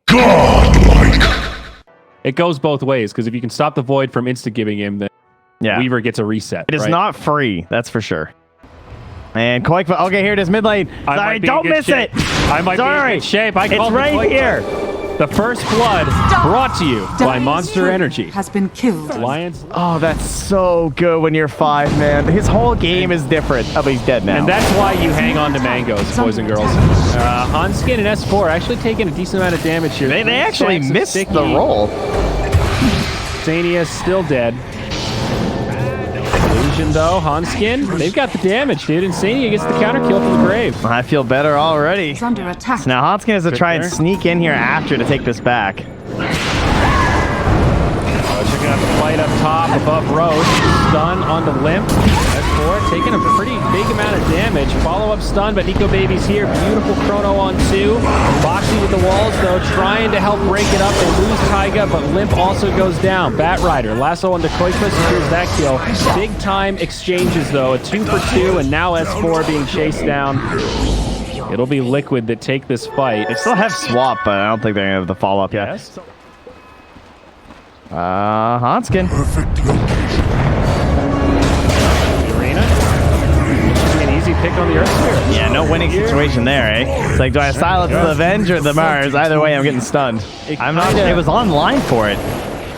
Godlike. It goes both ways, because if you can stop the Void from insta-giving him, then Weaver gets a reset. It is not free, that's for sure. And Koikva, okay, here it is, mid lane. Sorry, don't miss it. I might be in good shape. It's right here. The first blood brought to you by Monster Energy. Has been killed. Alliance. Oh, that's so good when you're 5, man. His whole game is different. Oh, but he's dead now. And that's why you hang on to mangoes, boys and girls. Hanskin and S4 actually taking a decent amount of damage here. They actually missed the roll. Xania still dead. Illusion though, Hanskin, they've got the damage, dude. And Xania gets the counter kill from the grave. I feel better already. It's under attack. So now Hanskin has to try and sneak in here after to take this back. Checking out the fight up top above Roche. Stun onto Limp. S4 taking a pretty big amount of damage. Follow-up stun, but Nico Baby's here. Beautiful chrono on 2. Boxy with the walls, though, trying to help break it up. They lose Taiga, but Limp also goes down. Bat Rider, lasso onto Koikva, secures that kill. Big-time exchanges, though. A 2 for 2, and now S4 being chased down. It'll be Liquid that take this fight. They still have swap, but I don't think they're going to have the follow-up yet. Yes. Hanskin. Perfect The arena. An easy pick on the Earth Spirit. Yeah, no winning situation there, eh? It's like, do I silence the Avenge or the Mars? Either way, I'm getting stunned. I'm not. It was online for it.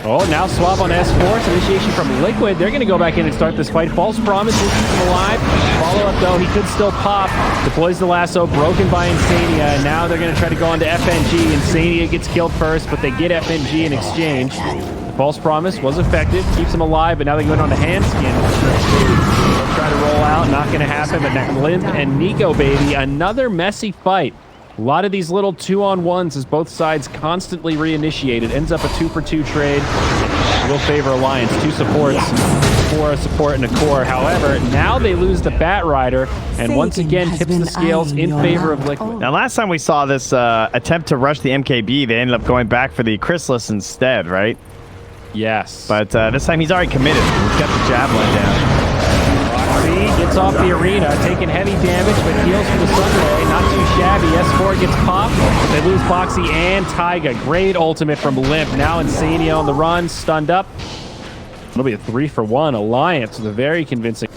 Oh, now swap on S4. Initiation from Liquid. They're going to go back in and start this fight. False promise will keep him alive. Follow up, though. He could still pop. Deploys the lasso. Broken by Insania. And now they're going to try to go on to FNG. Insania gets killed first, but they get FNG in exchange. The false promise was effective. Keeps him alive, but now they go on to Handskin. They'll try to roll out. Not going to happen, but now Limp and Nico, baby. Another messy fight. A lot of these little 2-on-1s as both sides constantly reinitiated. Ends up a 2 for 2 trade. Will favor Alliance. 2 supports for a support and a core. However, now they lose the Bat Rider, and once again tips the scales in favor of Liquid. Now, last time we saw this attempt to rush the MKB, they ended up going back for the Chrysalis instead, right? Yes. But this time he's already committed. He's got the Javelin down. Gets off the arena, taking heavy damage, but heals for the Sunray. Not too shabby. S4 gets popped. They lose Boxy and Taiga. Great ultimate from Limp. Now Insania on the run, stunned up. It'll be a 3 for 1 Alliance with a very convincing.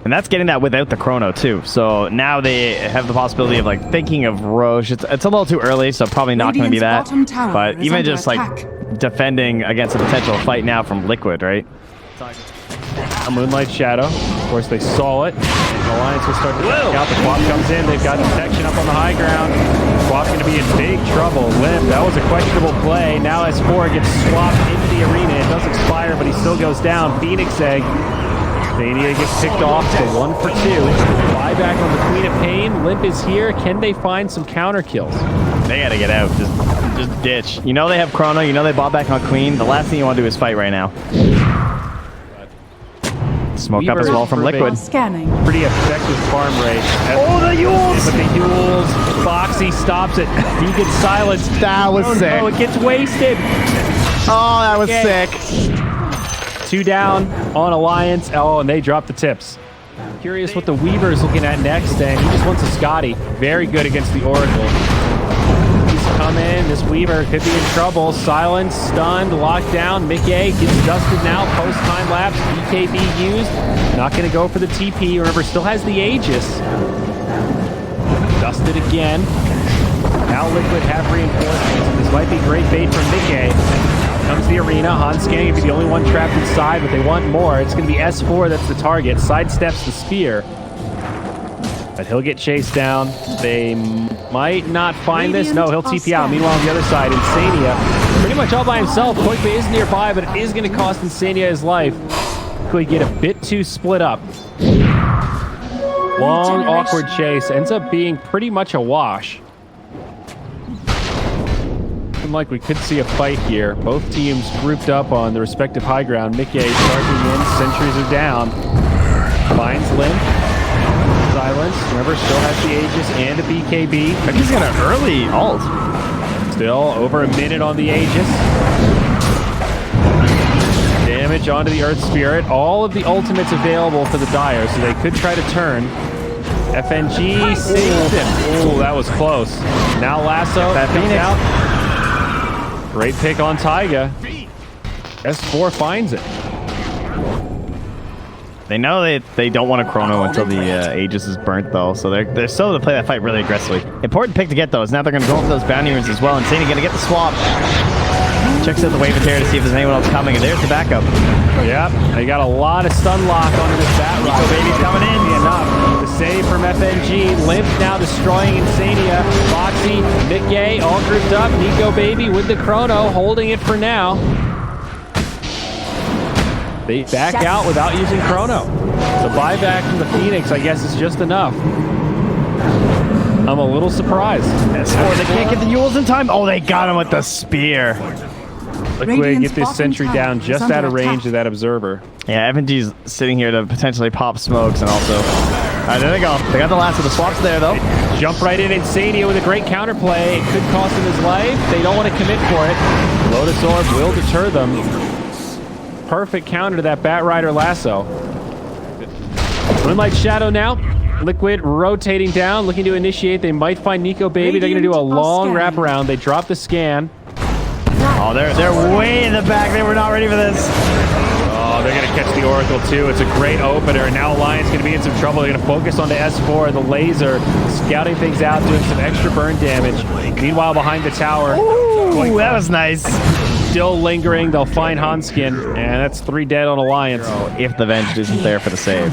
And that's getting that without the chrono, too. So now they have the possibility of, like, thinking of Roche. It's a little too early, so probably not going to be that. But even just, like, defending against a potential fight now from Liquid, right? A Moonlight Shadow. Of course, they saw it. Alliance will start to back out. The Quap comes in. They've got detection up on the high ground. Quap's going to be in big trouble. Limp, that was a questionable play. Now S4 gets swapped into the arena. It does expire, but he still goes down. Phoenix Egg. Xania gets picked off to 1 for 2. Buyback on the Queen of Pain. Limp is here. Can they find some counter kills? They got to get out. Just ditch. You know they have chrono. You know they bought back on Queen. The last thing you want to do is fight right now. Smoke up as well from Liquid. Scanning. Pretty effective farm rate. Oh, the Yules! But the Yules, Foxy stops it. He gets silenced. That was sick. Oh, it gets wasted. Oh, that was sick. 2 down on Alliance. Oh, and they drop the tips. Curious what the Weaver is looking at next, and he just wants a Scotty. Very good against the Oracle. Come in. This Weaver could be in trouble. Silence, stunned, locked down. Mickey gets dusted now. Post time lapse. BKB used. Not going to go for the TP. Remember, still has the Aegis. Dusted again. Now Liquid have reinforcements. This might be great bait from Mickey. Now comes the arena. Hanskin will be the only one trapped inside, but they want more. It's going to be S4 that's the target. Sidesteps the spear. But he'll get chased down. They might not find this. No, he'll TP out. Meanwhile, on the other side, Insania pretty much all by himself. Koikva is nearby, but it is going to cost Insania his life. Could get a bit too split up. Long, awkward chase. Ends up being pretty much a wash. Looking like we could see a fight here. Both teams grouped up on the respective high ground. Mickey charging in. Sentries are down. Finds Limp. Silence. Remember, still has the Aegis and a BKB. But he's got an early ult. Still over a minute on the Aegis. Damage onto the Earth Spirit. All of the ultimates available for the Dire, so they could try to turn. FNG saved him. Oh, that was close. Now Lasso comes out. Great pick on Taiga. S4 finds it. They know they don't want a chrono until the Aegis is burnt, though, so they're still going to play that fight really aggressively. Important pick to get, though, is now they're going to go for those bounty runes as well. And Insane going to get the swap. Checks out the wave of terror to see if there's anyone else coming, and there's the backup. Yep, they got a lot of stun lock onto this bat ride. Baby's coming in. Enough. The save from FNG. Limp now destroying Insania. Foxy, Mickey, all grouped up. Nico Baby with the chrono, holding it for now. They back out without using chrono. The buyback from the Phoenix, I guess, is just enough. I'm a little surprised. S4, they can't get the Yules in time. Oh, they got him with the spear. Liquid, get this sentry down just out of range of that observer. Yeah, FNG's sitting here to potentially pop smokes, and also... there they go. They got the last of the swaps there, though. Jump right in. Insania with a great counterplay. It could cost him his life. They don't want to commit for it. Lotus Orb will deter them. Perfect counter to that Bat Rider lasso. Moonlight Shadow now. Liquid rotating down, looking to initiate. They might find Nico Baby. They're going to do a long wraparound. They drop the scan. Oh, they're way in the back. They were not ready for this. Oh, they're going to catch the Oracle too. It's a great opener. And now Alliance going to be in some trouble. They're going to focus on the S4, the laser, scouting things out, doing some extra burn damage. Meanwhile, behind the tower. Ooh, that was nice. Still lingering. They'll find Hanskin, and that's 3 dead on Alliance. If the Venge isn't there for the save.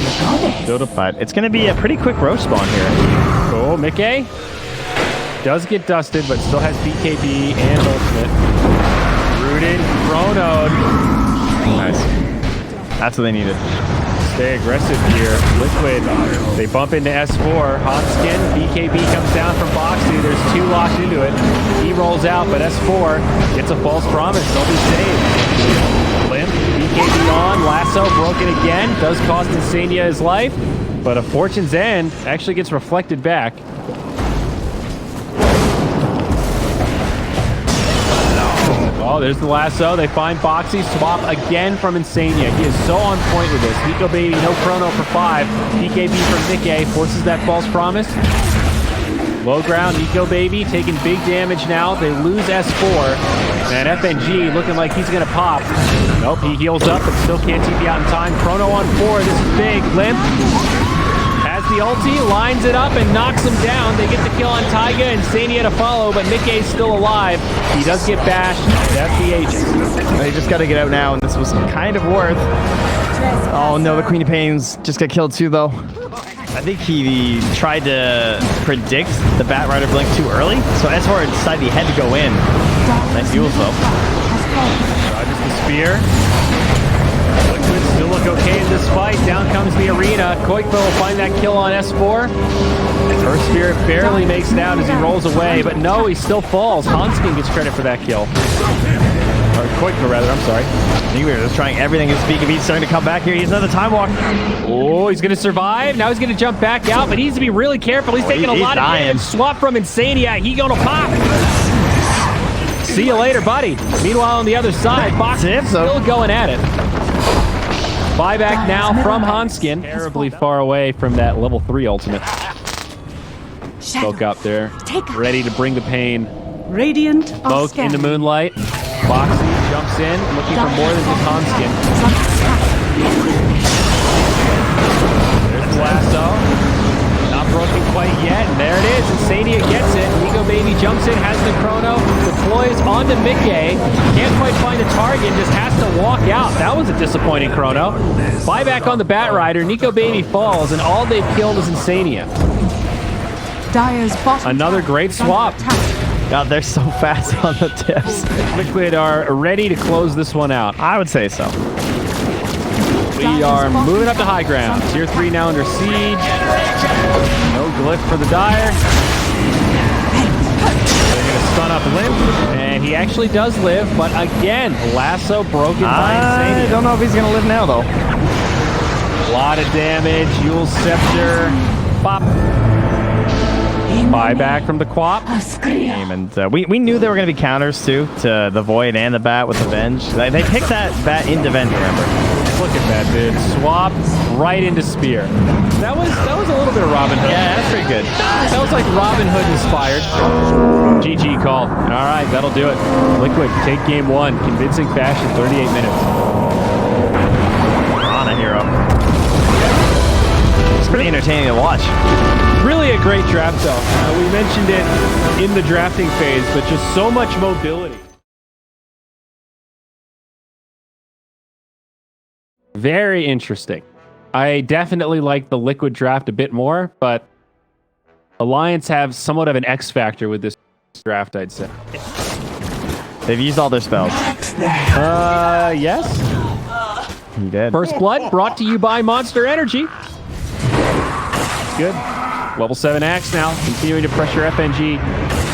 But it's going to be a pretty quick roach spawn here. Oh, Mickey does get dusted, but still has BKB and ultimate. Rooted, chronoed. Nice. That's what they needed. Stay aggressive here. Liquid, they bump into S4. Hanskin, BKB comes down from Boxy. There's 2 locked into it. He rolls out, but S4 gets a false promise. They'll be saved. Limp, BKB on. Lasso broken again. Does cost Insania his life, but a Fortune's End actually gets reflected back. Oh, there's the lasso. They find Boxy. Swap again from Insania. He is so on point with this. Nico Baby, no chrono for 5. BKB from Nick forces that false promise. Low ground, Nico Baby taking big damage now. They lose S4. And FNG looking like he's going to pop. Nope, he heals up, but still can't TP out in time. Chrono on 4. This is big. Limp has the ulti, lines it up, and knocks him down. They get the kill on Taiga and Insania to follow, but Nikkei's still alive. He does get bashed. That's the Aegis. They just got to get out now, and this was kind of worth. Oh no, the Queen of Pains just got killed too, though. I think he tried to predict the Bat Rider blink too early, so S4 decided he had to go in. Nice Yules, though. Dodges the spear. Liquid still look okay in this fight. Down comes the arena. Koikbo will find that kill on S4. First Spirit barely makes it out as he rolls away, but no, he still falls. Hanskin gets credit for that kill. Or Koikbo, rather, I'm sorry. I think we were just trying everything to speak of. He's starting to come back here. He's another time walk. Oh, he's going to survive. Now he's going to jump back out, but he needs to be really careful. He's taking a lot of damage. Swap from Insania. He going to pop. See you later, buddy. Meanwhile, on the other side, Fox still going at it. Buyback now from Hanskin. Terribly far away from that level 3 ultimate. Spoke up there. Ready to bring the pain. Radiant Smoke into Moonlight. Foxy jumps in, looking for more than just Hanskin. There's the lasso. Not broken quite yet. And there it is. Insania gets it. Nico Baby jumps in, has the chrono, deploys onto Mickey. Can't quite find the target, just has to walk out. That was a disappointing chrono. Buyback on the Bat Rider. Nico Baby falls, and all they've killed is Insania. Another great swap. God, they're so fast on the tips. Liquid are ready to close this one out. I would say so. We are moving up to high ground. Tier 3 now under siege. No glyph for the Dire. They're going to stun up Limp, and he actually does live, but again, lasso broken by Insania. I don't know if he's going to live now, though. A lot of damage. Yule's Scepter. Pop. Buyback from the Quap. And we knew there were going to be counters, too, to the Void and the Bat with the Venge. They picked that Bat into Venge, remember? Look at that, dude. Swap right into spear. That was a little bit of Robin Hood. Yeah, that's pretty good. That was like Robin Hood inspired. GG call. All right, that'll do it. Liquid take game 1. Convincing fashion, 38 minutes. On a hero. It's pretty entertaining to watch. Really a great draft, though. We mentioned it in the drafting phase, but just so much mobility. Very interesting. I definitely like the Liquid draft a bit more, but Alliance have somewhat of an X factor with this draft, I'd say. They've used all their spells. Yes. You did. First Blood brought to you by Monster Energy. Good. Level 7 Axe now, continuing to pressure FNG.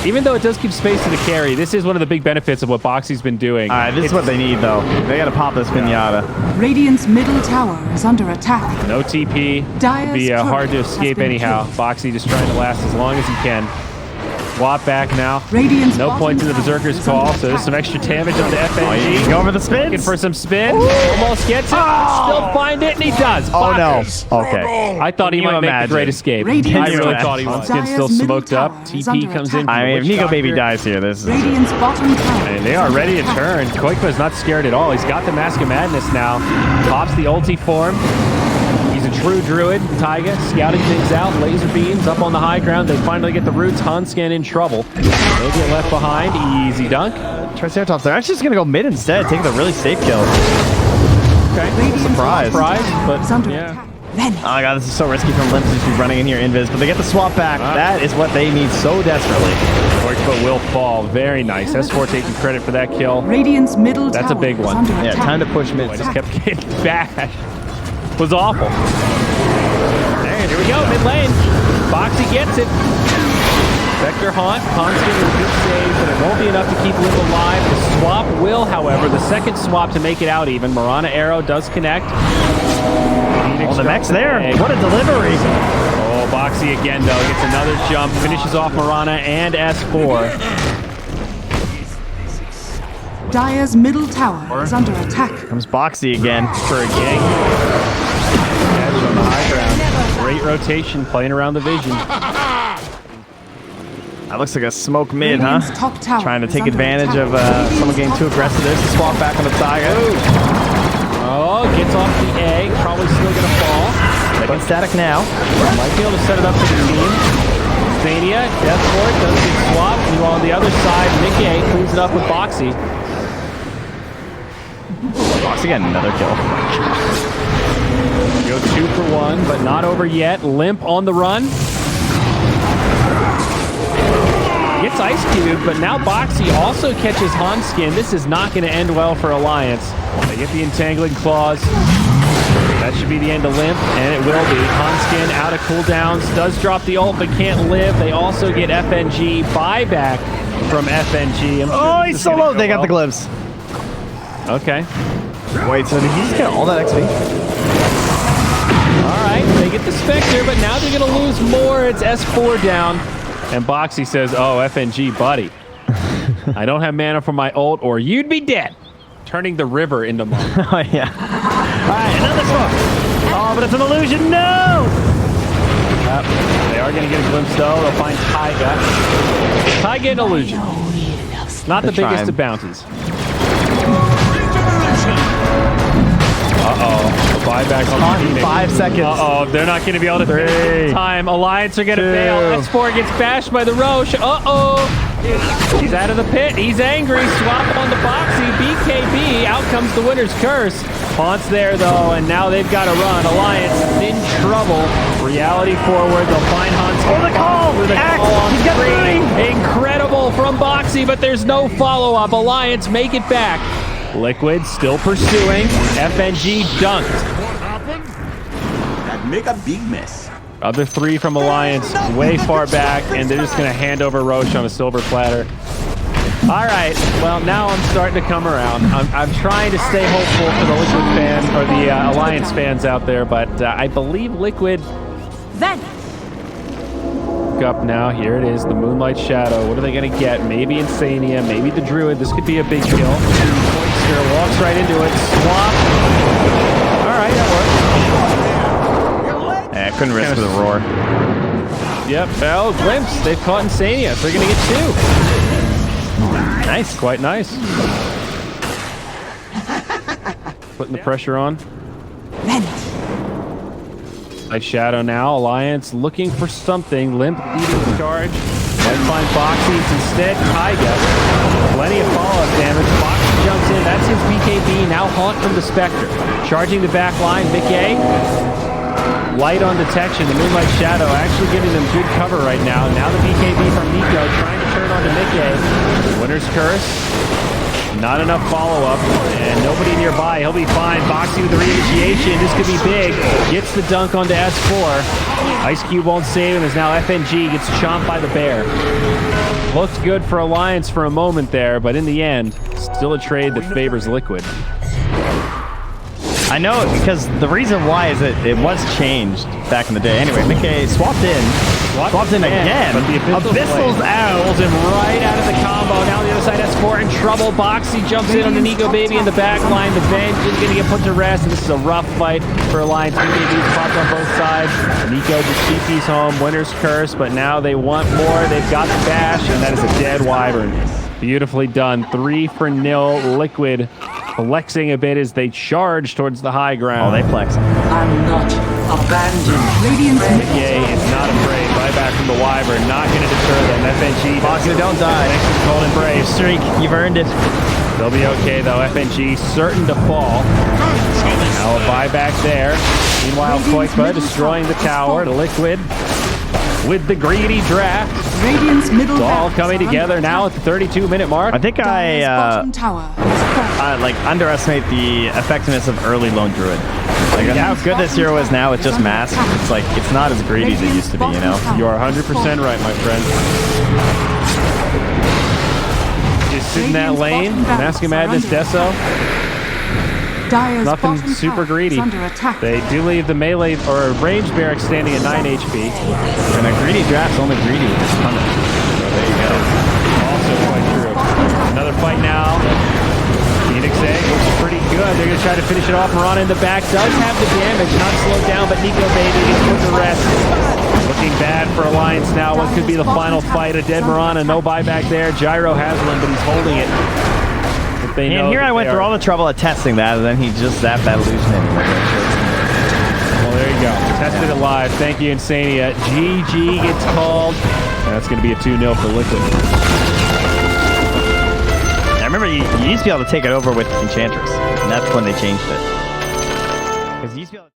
Even though it does keep space to the carry, this is one of the big benefits of what Boxy's been doing. All right, this is what they need, though. They got to pop this pinata. Radiant's middle tower is under attack. No TP. It'd be hard to escape anyhow. Boxy just trying to last as long as he can. Swap back now. Radiant's no points in the Berserker's call, so there's some extra damage on the FNG. Oh, you go over the spins. Looking for some spin. Almost gets it. Still find it, and he does. Oh, no. Boxers. Okay. I thought he might make the great escape. I really thought he was. Skin still smoked up. TP comes in. I mean, if Nico Baby dies here, this is... Radiant's bottom tower. And they are ready to turn. Koikma's not scared at all. He's got the Mask of Madness now. Pops the ulti form. He's a true druid. Taiga scouting things out. Laser beams up on the high ground. They finally get the roots. Hanscan in trouble. They get left behind. Easy dunk. Triceratops, they're actually just going to go mid instead, taking the really safe kill. Okay. Surprise. But yeah. Oh my god, this is so risky from Limp to just be running in here invis, but they get the swap back. That is what they need so desperately. Koikma will fall. Very nice. S4 taking credit for that kill. Radiant's middle That's a big one. Yeah, time to push mid. I just kept getting bashed. Was awful. There, here we go, mid lane. Boxy gets it. Vector Haunt. Haunt's getting a good save, but it won't be enough to keep Limp alive. The swap will, however, the second swap to make it out even. Marana Arrow does connect. Oh, the mech's there. What a delivery. Oh, Boxy again, though. Gets another jump. Finishes off Marana and S4. Dire's middle tower is under attack. Comes Boxy again. For a gang. Catch on the high ground. Great rotation, playing around the vision. That looks like a smoke mid, huh? Top tower Trying to take advantage of someone getting too aggressive. There's the swap back on the Taiga. Oh, gets off the egg. Probably still going to fall. But static now. Might be able to set it up for the team. Zania, Deathport, does get swapped. Meanwhile, on the other side, Nick A cleans it up with Boxy. Boxy got another kill. Go 2 for 1, but not over yet. Limp on the run. Gets Ice Cube, but now Boxy also catches Hanskin. This is not going to end well for Alliance. They get the Entangling Claws. That should be the end of Limp, and it will be. Hanskin out of cooldowns, does drop the ult, but can't live. They also get FNG buyback from FNG. Oh, he's so low. They got the glimpse. Okay. Wait, so did he just get all that XP? All right, they get the Spectre, but now they're going to lose more. It's S4 down. And Boxy says, oh, FNG, buddy. I don't have mana for my ult, or you'd be dead. Turning the river into mine. Oh, yeah. All right, another swap. Oh, but it's an illusion. No! They are going to get a glimpse, though. They'll find Taiga. Taiga and illusion. Not the biggest of bounties. Uh-oh. Buyback on 5 seconds. Uh-oh. They're not going to be able to finish in time. Alliance are going to bail. S4 gets bashed by the Roche. Uh-oh. He's out of the pit. He's angry. Swap on the Boxy. BKB. Out comes the winner's curse. Haunt's there, though, and now they've got to run. Alliance in trouble. Reality forward. They'll find Hans. Oh, the call! The call on He's got 3. Incredible from Boxy, but there's no follow-up. Alliance make it back. Liquid still pursuing. FNG dunked. That make a big mess. Other 3 from Alliance, way far back, and they're just going to hand over Roche on a silver platter. All right, well, now I'm starting to come around. I'm trying to stay hopeful for the Liquid fans, or the Alliance fans out there, but I believe Liquid... Then. Look up now. Here it is, the Moonlight Shadow. What are they going to get? Maybe Insania, maybe the Druid. This could be a big kill. Walks right into it. Swap. couldn't risk with a roar. Yep. Oh, Glimpse. They've caught Insania, so they're going to get 2. Nice. Quite nice. Putting the pressure on. Nice Shadow now. Alliance looking for something. Limp leading the charge. Might find Boxies instead. Taiga. Plenty of follow-up damage. Boxy jumps in. That's his BKB. Now Haunt from the Spectre. Charging the back line. Mickey. Light on detection. The Moonlight Shadow actually giving them good cover right now. Now the BKB from Nico trying to turn on to Mickey. Winner's Curse. Not enough follow-up, and nobody nearby. He'll be fine. Boxy with the re-initiation. This could be big. Gets the dunk onto S4. Ice Cube won't save him as now FNG gets chomped by the bear. Looked good for Alliance for a moment there, but in the end, still a trade that favors Liquid. I know, because the reason why is that it was changed back in the day. Anyway, Mickey swapped in. Swapped in again. But the Abyssal's out. Pulls him right out of the combo. Now on the other side, S4 in trouble. Boxy jumps in on the Nico Baby in the back line. The bench is going to get put to rest. And this is a rough fight for Alliance. BKB's popped on both sides. Nico just TP's home. Winner's Curse, but now they want more. They've got the dash, and that is a dead Wyvern. Beautifully done. 3-0 Liquid. Flexing a bit as they charge towards the high ground. Oh, they flex. I'm not abandoned. Mickey is not afraid. Buyback from the Wyvern. Not going to deter them. FNG. Boxy, don't die. Next is Cold and Brave. Streak, you've earned it. They'll be okay, though. FNG certain to fall. Now a buyback there. Meanwhile, Koikba destroying the tower to Liquid with the greedy draft. Radiant's middle It's all barracks coming are together under now at attack. the 32-minute mark. I think Dire's bottom tower is falling. like underestimate the effectiveness of early Lone Druid. Like how good this hero is now with just mass. It's like it's not as greedy as it used to be, you know. You are 100% right, my friend. Just sit in that lane. Mask of Madness, Deso. Dire's Nothing bottom super tower greedy. is under attack. They do leave the melee or range barracks standing at 9 HP. And a greedy draft's only greedy with his punish. So there you go. Also quite true. Another fight now. Phoenix Egg looks pretty good. They're going to try to finish it off. Marana in the back does have the damage. Not slowed down, but Nico Baby gets put to rest. Looking bad for Alliance now. What could be the final fight? A dead Marana. No buyback there. Gyro has one, but he's holding it. And here I went through all the trouble of testing that, and then he just zapped that illusion anyway. Well, there you go. Tested it live. Thank you, Insania. GG gets called. And that's going to be a 2-0 for Liquid. I remember you used to be able to take it over with Enchantress, and that's when they changed it. 'Cause you used to be able to